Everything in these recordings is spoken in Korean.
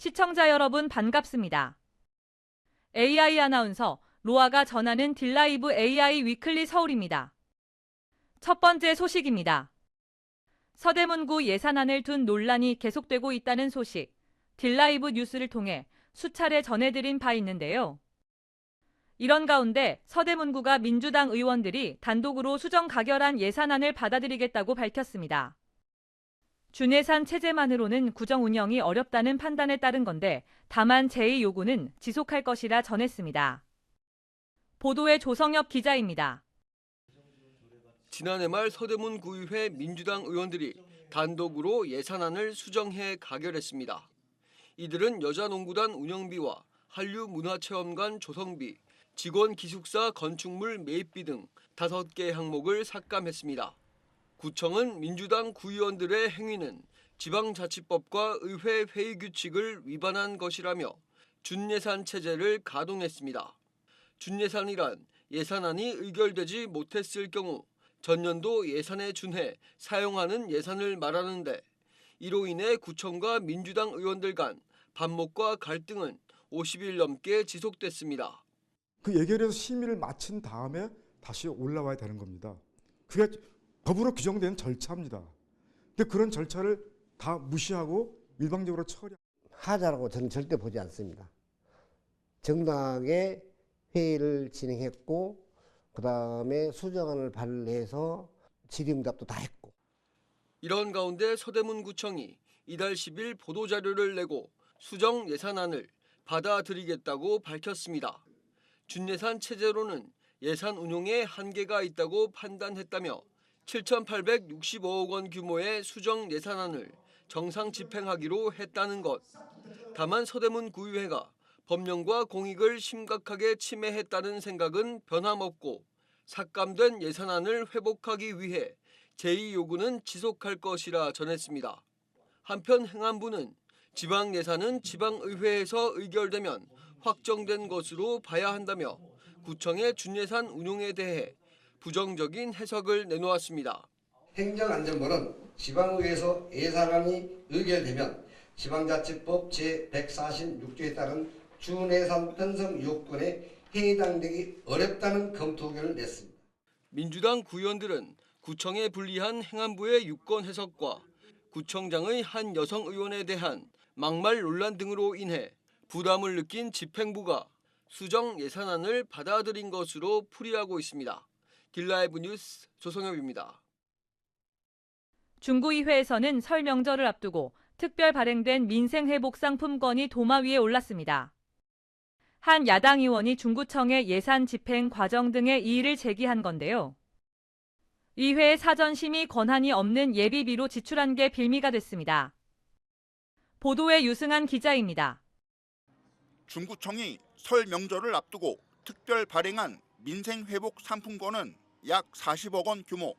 시청자 여러분 반갑습니다. AI 아나운서 로아가 전하는 딜라이브 AI 위클리 서울입니다. 첫 번째 소식입니다. 서대문구 예산안을 둔 논란이 계속되고 있다는 소식, 딜라이브 뉴스를 통해 수차례 전해드린 바 있는데요. 이런 가운데 서대문구가 민주당 의원들이 단독으로 수정 가결한 예산안을 받아들이겠다고 밝혔습니다. 준예산 체제만으로는 구정 운영이 어렵다는 판단에 따른 건데 다만 제2 요구는 지속할 것이라 전했습니다. 보도의 조성엽 기자입니다. 지난해 말 서대문 구의회 민주당 의원들이 단독으로 예산안을 수정해 가결했습니다. 이들은 여자농구단 운영비와 한류문화체험관 조성비, 직원 기숙사 건축물 매입비 등 5개 항목을 삭감했습니다. 구청은 민주당 구의원들의 행위는 지방자치법과 의회 회의 규칙을 위반한 것이라며 준예산 체제를 가동했습니다. 준예산이란 예산안이 의결되지 못했을 경우 전년도 예산에 준해 사용하는 예산을 말하는데 이로 인해 구청과 민주당 의원들 간 반목과 갈등은 50일 넘게 지속됐습니다. 그 예결에서 심의를 마친 다음에 다시 올라와야 되는 겁니다. 그게 법으로 규정된 절차입니다. 근데 그런 절차를 다 무시하고 일방적으로 하자라고 저는 절대 보지 않습니다. 정당하게 회의를 진행했고 그다음에 수정안을 발의해서 질의응답도 다 했고. 이런 가운데 서대문구청이 이달 10일 보도자료를 내고 수정 예산안을 받아들이겠다고 밝혔습니다. 준예산 체제로는 예산 운용에 한계가 있다고 판단했다며 7,865억 원 규모의 수정 예산안을 정상 집행하기로 했다는 것. 다만 서대문 구의회가 법령과 공익을 심각하게 침해했다는 생각은 변함없고 삭감된 예산안을 회복하기 위해 제2 요구는 지속할 것이라 전했습니다. 한편 행안부는 지방 예산은 지방의회에서 의결되면 확정된 것으로 봐야 한다며 구청의 준예산 운용에 대해 부정적인 해석을 내놓았습니다. 행정안전부는 지방의회에서 예산안이 의결되면 지방자치법 제146조에 따른 준예산 편성 요건에 해당되기 어렵다는 검토 의견을 냈습니다. 민주당 구의원들은 구청에 불리한 행안부의 유권 해석과 구청장의 한 여성 의원에 대한 막말 논란 등으로 인해 부담을 느낀 집행부가 수정 예산안을 받아들인 것으로 풀이하고 있습니다. 딜라이브 뉴스 조성엽입니다. 중구의회에서는 설 명절을 앞두고 특별 발행된 민생회복 상품권이 도마 위에 올랐습니다. 한 야당 의원이 중구청의 예산 집행 과정 등의 이의를 제기한 건데요. 의회의 사전 심의 권한이 없는 예비비로 지출한 게 빌미가 됐습니다. 보도에 유승한 기자입니다. 중구청이 설 명절을 앞두고 특별 발행한 민생회복 상품권은 약 40억 원 규모.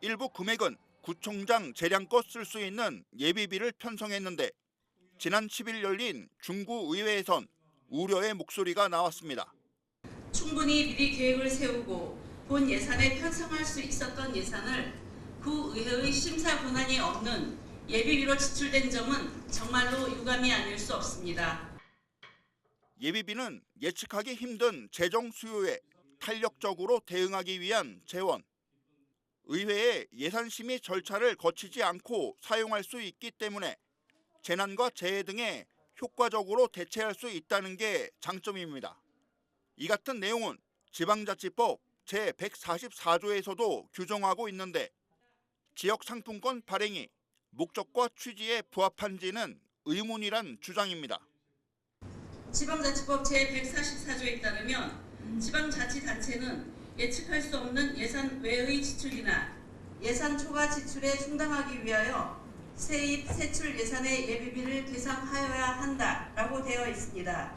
일부 금액은 구청장 재량껏 쓸 수 있는 예비비를 편성했는데 지난 10일 열린 중구의회에선 우려의 목소리가 나왔습니다. 충분히 미리 계획을 세우고 본 예산에 편성할 수 있었던 예산을 구의회의 심사 권한이 없는 예비비로 지출된 점은 정말로 유감이 아닐 수 없습니다. 예비비는 예측하기 힘든 재정 수요에 탄력적으로 대응하기 위한 재원. 의회의 예산심의 절차를 거치지 않고 사용할 수 있기 때문에 재난과 재해 등에 효과적으로 대처할 수 있다는 게 장점입니다. 이 같은 내용은 지방자치법 제144조에서도 규정하고 있는데 지역상품권 발행이 목적과 취지에 부합한지는 의문이란 주장입니다. 지방자치법 제144조에 따르면 지방자치단체는 예측할 수 없는 예산 외의 지출이나 예산 초과 지출에 충당하기 위하여 세입 세출 예산의 예비비를 계상하여야 한다라고 되어 있습니다.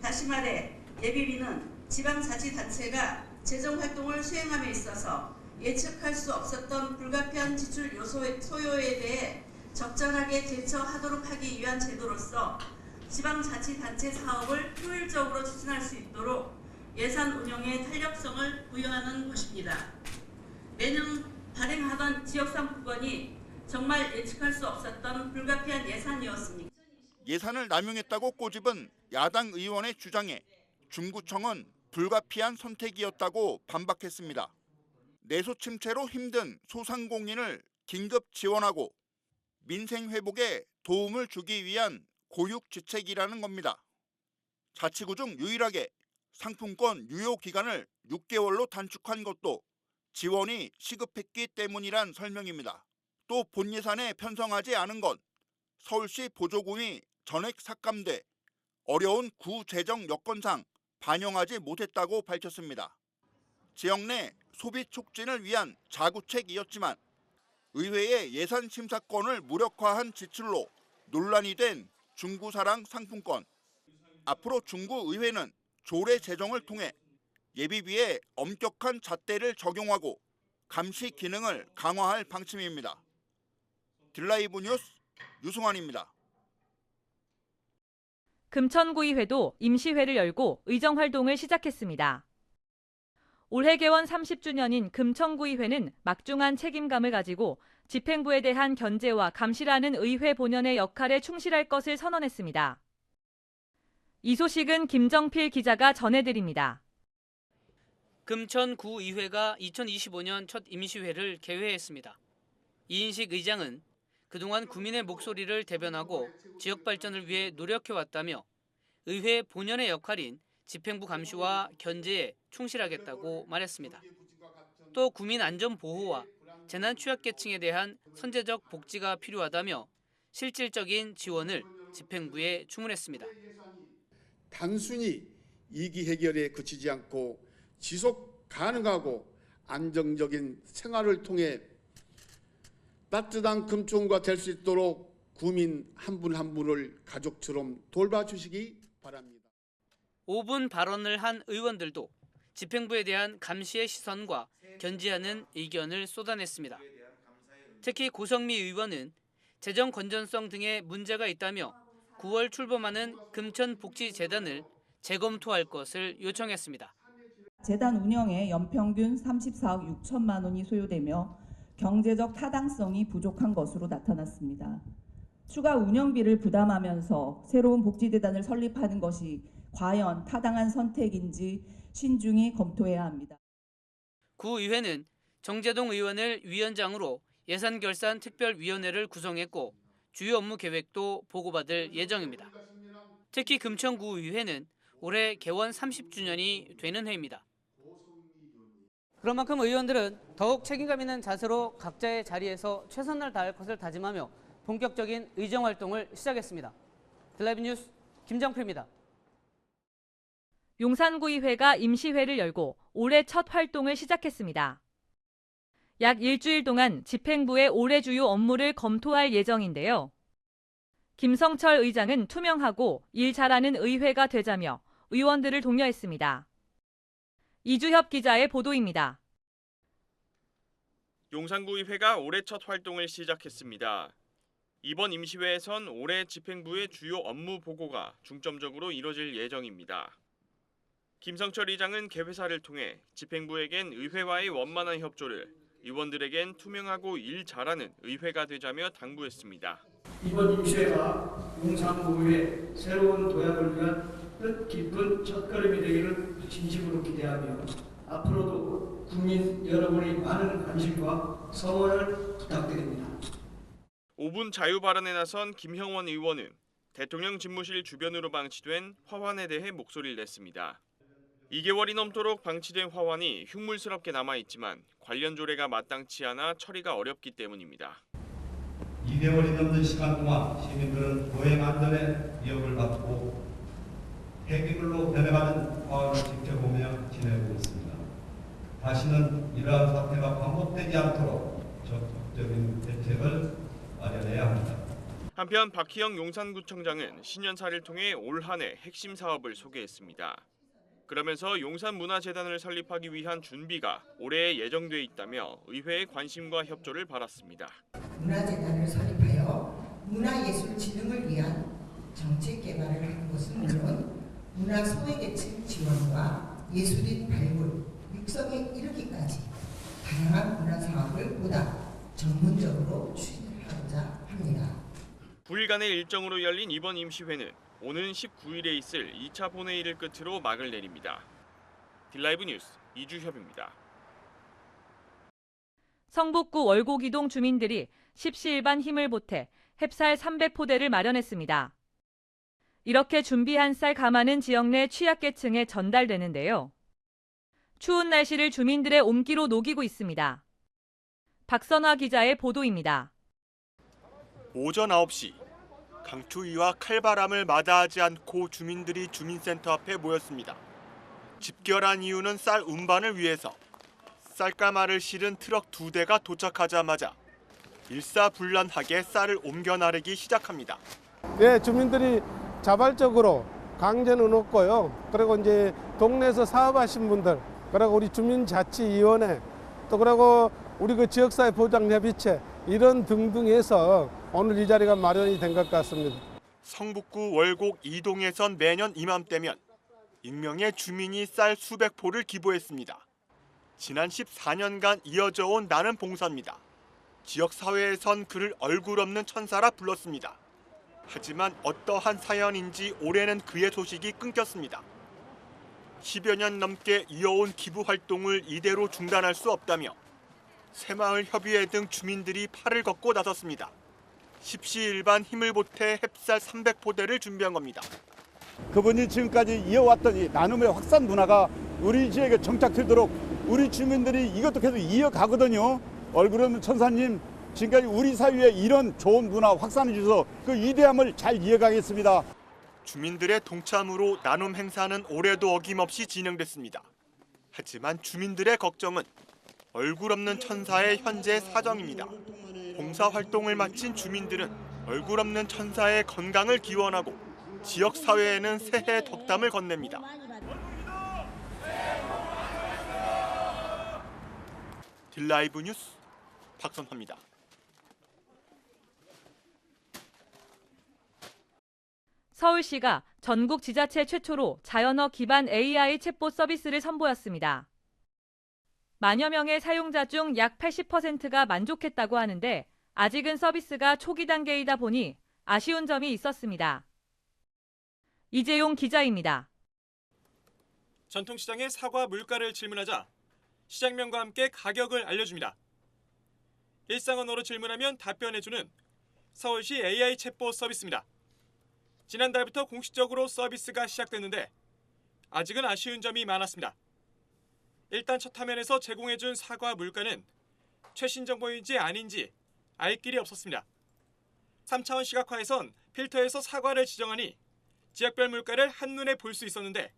다시 말해 예비비는 지방자치단체가 재정활동을 수행함에 있어서 예측할 수 없었던 불가피한 지출 소요에 대해 적절하게 대처하도록 하기 위한 제도로서 지방자치단체 사업을 효율적으로 추진할 수 있도록 예산 운영의 탄력성을 부여하는 것입니다. 매년 발행하던 지역상품권이 정말 예측할 수 없었던 불가피한 예산이었습니다. 예산을 남용했다고 꼬집은 야당 의원의 주장에 중구청은 불가피한 선택이었다고 반박했습니다. 내수 침체로 힘든 소상공인을 긴급 지원하고 민생 회복에 도움을 주기 위한 고육지책이라는 겁니다. 자치구 중 유일하게 상품권 유효 기간을 6개월로 단축한 것도 지원이 시급했기 때문이란 설명입니다. 또 본 예산에 편성하지 않은 건 서울시 보조금이 전액 삭감돼 어려운 구 재정 여건상 반영하지 못했다고 밝혔습니다. 지역 내 소비 촉진을 위한 자구책이었지만 의회의 예산 심사권을 무력화한 지출로 논란이 된 중구사랑 상품권. 앞으로 중구의회는 조례 제정을 통해 예비비에 엄격한 잣대를 적용하고 감시 기능을 강화할 방침입니다. 딜라이브 뉴스 유승환입니다. 금천구의회도 임시회를 열고 의정활동을 시작했습니다. 올해 개원 30주년인 금천구의회는 막중한 책임감을 가지고 집행부에 대한 견제와 감시라는 의회 본연의 역할에 충실할 것을 선언했습니다. 이 소식은 김정필 기자가 전해드립니다. 금천구의회가 2025년 첫 임시회를 개회했습니다. 이인식 의장은 그동안 구민의 목소리를 대변하고 지역 발전을 위해 노력해왔다며 의회 본연의 역할인 집행부 감시와 견제에 충실하겠다고 말했습니다. 또 구민 안전 보호와 재난 취약계층에 대한 선제적 복지가 필요하다며 실질적인 지원을 집행부에 주문했습니다. 단순히 이기 해결에 그치지 않고 지속 가능하고 안정적인 생활을 통해 따뜻한 금천구가 될 수 있도록 구민 한 분 한 분을 가족처럼 돌봐주시기 바랍니다. 5분 발언을 한 의원들도 집행부에 대한 감시의 시선과 견제하는 의견을 쏟아냈습니다. 특히 고성미 의원은 재정 건전성 등의 문제가 있다며 9월 출범하는 금천복지재단을 재검토할 것을 요청했습니다. 재단 운영에 연평균 34억 6천만 원이 소요되며 경제적 타당성이 부족한 것으로 나타났습니다. 추가 운영비를 부담하면서 새로운 복지재단을 설립하는 것이 과연 타당한 선택인지 신중히 검토해야 합니다. 구의회는 정재동 의원을 위원장으로 예산결산특별위원회를 구성했고 주요 업무 계획도 보고받을 예정입니다. 특히 금천구의회는 올해 개원 30주년이 되는 해입니다. 그런 만큼 의원들은 더욱 책임감 있는 자세로 각자의 자리에서 최선을 다할 것을 다짐하며 본격적인 의정활동을 시작했습니다. 딜라이브 뉴스 김정필입니다. 용산구의회가 임시회를 열고 올해 첫 활동을 시작했습니다. 약 일주일 동안 집행부의 올해 주요 업무를 검토할 예정인데요. 김성철 의장은 투명하고 일 잘하는 의회가 되자며 의원들을 독려했습니다. 이주협 기자의 보도입니다. 용산구의회가 올해 첫 활동을 시작했습니다. 이번 임시회에선 올해 집행부의 주요 업무 보고가 중점적으로 이뤄질 예정입니다. 김성철 의장은 개회사를 통해 집행부에겐 의회와의 원만한 협조를, 의원들에겐 투명하고 일 잘하는 의회가 되자며 당부했습니다. 이번 임시회가 용산구의회 새로운 도약을 위한 뜻깊은 첫걸음이 되기를 진심으로 기대하며 앞으로도 국민 여러분의 많은 관심과 성원을 부탁드립니다. 5분 자유 발언에 나선 김형원 의원은 대통령 집무실 주변으로 방치된 화환에 대해 목소리를 냈습니다. 2개월이 넘도록 방치된 화환이 흉물스럽게 남아있지만 관련 조례가 마땅치 않아 처리가 어렵기 때문입니다. 2개월이 넘는 시간 동안 시민들은 보행 안전에 위협을 받고 폐기물로 변해가는 화환을 지켜보며 지내고 있습니다. 다시는 이러한 사태가 반복되지 않도록 적극적인 대책을 마련해야 합니다. 한편 박희영 용산구청장은 신년사를 통해 올 한 해 핵심 사업을 소개했습니다. 그러면서 용산문화재단을 설립하기 위한 준비가 올해에 예정돼 있다며 의회의 관심과 협조를 받았습니다. 문화재단을 설립하여 문화예술 진흥을 위한 정책 개발을 하는 것은 물론 문화 소외계층 지원과 예술인 발굴, 육성에 이르기까지 다양한 문화 사업을 보다 전문적으로 추진하고자 합니다. 9일간의 일정으로 열린 이번 임시회는 오는 19일에 있을 2차 본회의를 끝으로 막을 내립니다. 딜라이브 뉴스 이주협입니다. 성북구 월곡이동 주민들이 십시일반 힘을 보태 햅쌀 300포대를 마련했습니다. 이렇게 준비한 쌀 가마는 지역 내 취약계층에 전달되는데요. 추운 날씨를 주민들의 온기로 녹이고 있습니다. 박선화 기자의 보도입니다. 오전 9시 강추위와 칼바람을 마다하지 않고 주민들이 주민센터 앞에 모였습니다. 집결한 이유는 쌀 운반을 위해서 쌀가마를 실은 트럭 2대가 도착하자마자 일사불란하게 쌀을 옮겨 나르기 시작합니다. 네, 주민들이 자발적으로 강제는 없고요. 그리고 이제 동네에서 사업하신 분들, 그리고 우리 주민자치위원회, 또 그리고 우리 그 지역사회 보장협의체 이런 등등해서 오늘 이 자리가 마련이 된 것 같습니다. 성북구 월곡 이동에선 매년 이맘때면 익명의 주민이 쌀 수백 포를 기부했습니다. 지난 14년간 이어져 온 나눔 봉사입니다. 지역 사회에선 그를 얼굴 없는 천사라 불렀습니다. 하지만 어떠한 사연인지 올해는 그의 소식이 끊겼습니다. 10여 년 넘게 이어온 기부 활동을 이대로 중단할 수 없다며 새마을 협의회 등 주민들이 팔을 걷고 나섰습니다. 십시일반 힘을 보태 햅쌀 300포대를 준비한 겁니다. 그분이 지금까지 이어왔던 이 나눔의 확산 문화가 우리 지역에 정착되도록 우리 주민들이 이것도 계속 이어가거든요. 얼굴 없는 천사님, 지금까지 우리 사회에 이런 좋은 문화 확산해 주셔서 그 위대함을 잘 이어가겠습니다. 주민들의 동참으로 나눔 행사는 올해도 어김없이 진행됐습니다. 하지만 주민들의 걱정은 얼굴 없는 천사의 현재 사정입니다. 봉사활동을 마친 주민들은 얼굴 없는 천사의 건강을 기원하고 지역 사회에는 새해 덕담을 건넵니다. 딜라이브 뉴스 박선화입니다. 서울시가 전국 지자체 최초로 자연어 기반 AI 챗봇 서비스를 선보였습니다. 만여 명의 사용자 중 약 80%가 만족했다고 하는데 아직은 서비스가 초기 단계이다 보니 아쉬운 점이 있었습니다. 이재용 기자입니다. 전통시장의 사과 물가를 질문하자 시장명과 함께 가격을 알려줍니다. 일상 언어로 질문하면 답변해주는 서울시 AI 챗봇 서비스입니다. 지난달부터 공식적으로 서비스가 시작됐는데 아직은 아쉬운 점이 많았습니다. 일단 첫 화면에서 제공해준 사과 물가는 최신 정보인지 아닌지 알 길이 없었습니다. 3차원 시각화에선 필터에서 사과를 지정하니 지역별 물가를 한눈에 볼 수 있었는데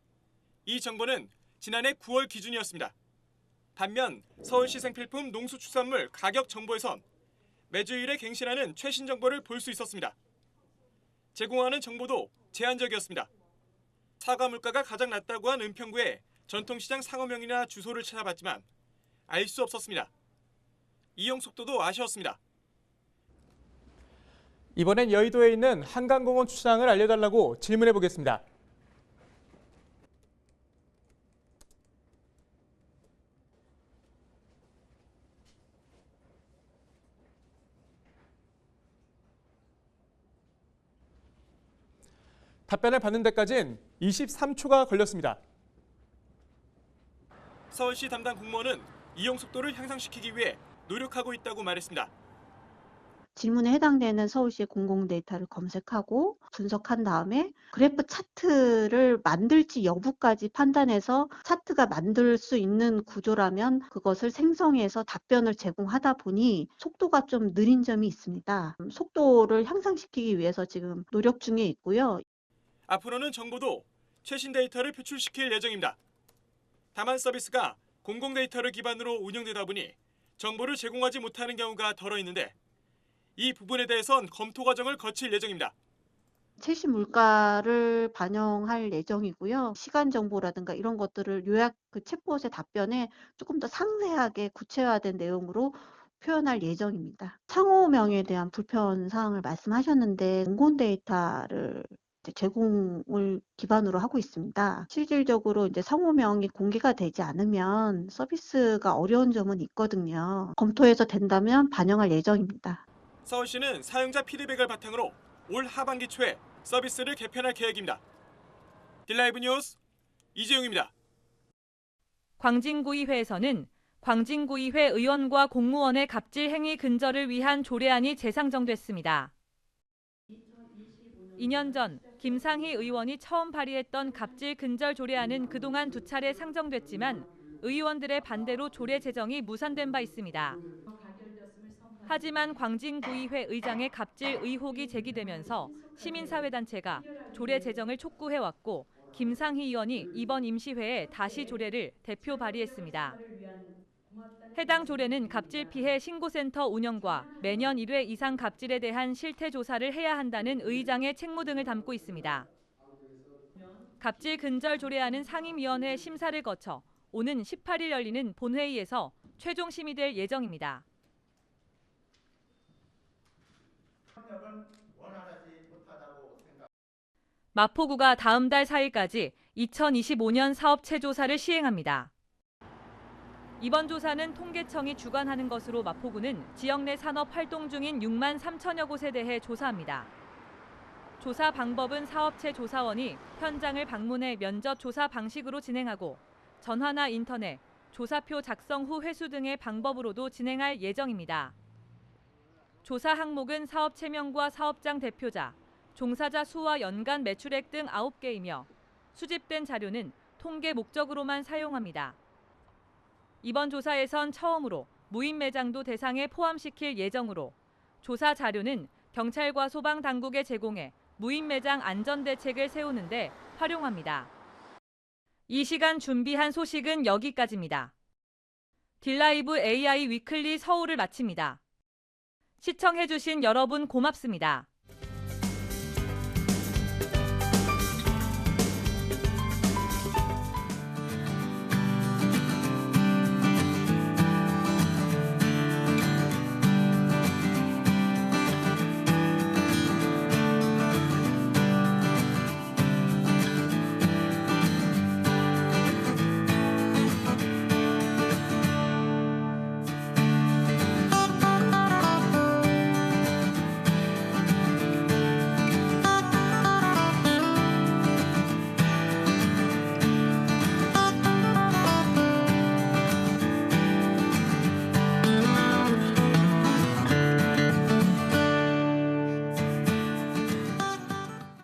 이 정보는 지난해 9월 기준이었습니다. 반면 서울시 생필품 농수축산물 가격 정보에선 매주일에 갱신하는 최신 정보를 볼 수 있었습니다. 제공하는 정보도 제한적이었습니다. 사과 물가가 가장 낮다고 한 은평구의 전통시장 상호명이나 주소를 찾아봤지만 알 수 없었습니다. 이용 속도도 아쉬웠습니다. 이번엔 여의도에 있는 한강공원 주차장을 알려달라고 질문해 보겠습니다. 답변을 받는 데까지는 23초가 걸렸습니다. 서울시 담당 공무원은 이용 속도를 향상시키기 위해 노력하고 있다고 말했습니다. 질문에 해당되는 서울시의 공공 데이터를 검색하고 분석한 다음에 그래프 차트를 만들지 여부까지 판단해서 차트가 만들 수 있는 구조라면 그것을 생성해서 답변을 제공하다 보니 속도가 좀 느린 점이 있습니다. 속도를 향상시키기 위해서 지금 노력 중에 있고요. 앞으로는 정보도 최신 데이터를 표출시킬 예정입니다. 다만 서비스가 공공 데이터를 기반으로 운영되다 보니 정보를 제공하지 못하는 경우가 덜어 있는데 이 부분에 대해선 검토 과정을 거칠 예정입니다. 최신 물가를 반영할 예정이고요. 시간 정보라든가 이런 것들을 요약 그 챗봇의 답변에 조금 더 상세하게 구체화된 내용으로 표현할 예정입니다. 상호명에 대한 불편 사항을 말씀하셨는데 공공 데이터를 제공을 기반으로 하고 있습니다. 실질적으로 이제 상호명이 공개가 되지 않으면 서비스가 어려운 점은 있거든요. 검토해서 된다면 반영할 예정입니다. 서울시는 사용자 피드백을 바탕으로 올 하반기 초에 서비스를 개편할 계획입니다. 딜라이브 뉴스 이재용입니다. 광진구의회에서는 광진구의회 의원과 공무원의 갑질 행위 근절을 위한 조례안이 재상정됐습니다. 2년 전 김상희 의원이 처음 발의했던 갑질 근절 조례안은 그동안 2차례 상정됐지만 의원들의 반대로 조례 제정이 무산된 바 있습니다. 하지만 광진구의회 의장의 갑질 의혹이 제기되면서 시민사회단체가 조례 제정을 촉구해왔고 김상희 의원이 이번 임시회에 다시 조례를 대표 발의했습니다. 해당 조례는 갑질 피해 신고센터 운영과 매년 1회 이상 갑질에 대한 실태 조사를 해야 한다는 의장의 책무 등을 담고 있습니다. 갑질 근절 조례안은 상임위원회 심사를 거쳐 오는 18일 열리는 본회의에서 최종 심의될 예정입니다. 마포구가 다음 달 4일까지 2025년 사업체 조사를 시행합니다. 이번 조사는 통계청이 주관하는 것으로 마포구는 지역 내 산업 활동 중인 6만 3천여 곳에 대해 조사합니다. 조사 방법은 사업체 조사원이 현장을 방문해 면접 조사 방식으로 진행하고 전화나 인터넷, 조사표 작성 후 회수 등의 방법으로도 진행할 예정입니다. 조사 항목은 사업체명과 사업장 대표자, 종사자 수와 연간 매출액 등 9개이며 수집된 자료는 통계 목적으로만 사용합니다. 이번 조사에선 처음으로 무인 매장도 대상에 포함시킬 예정으로 조사 자료는 경찰과 소방당국에 제공해 무인 매장 안전대책을 세우는 데 활용합니다. 이 시간 준비한 소식은 여기까지입니다. 딜라이브 AI 위클리 서울을 마칩니다. 시청해주신 여러분 고맙습니다.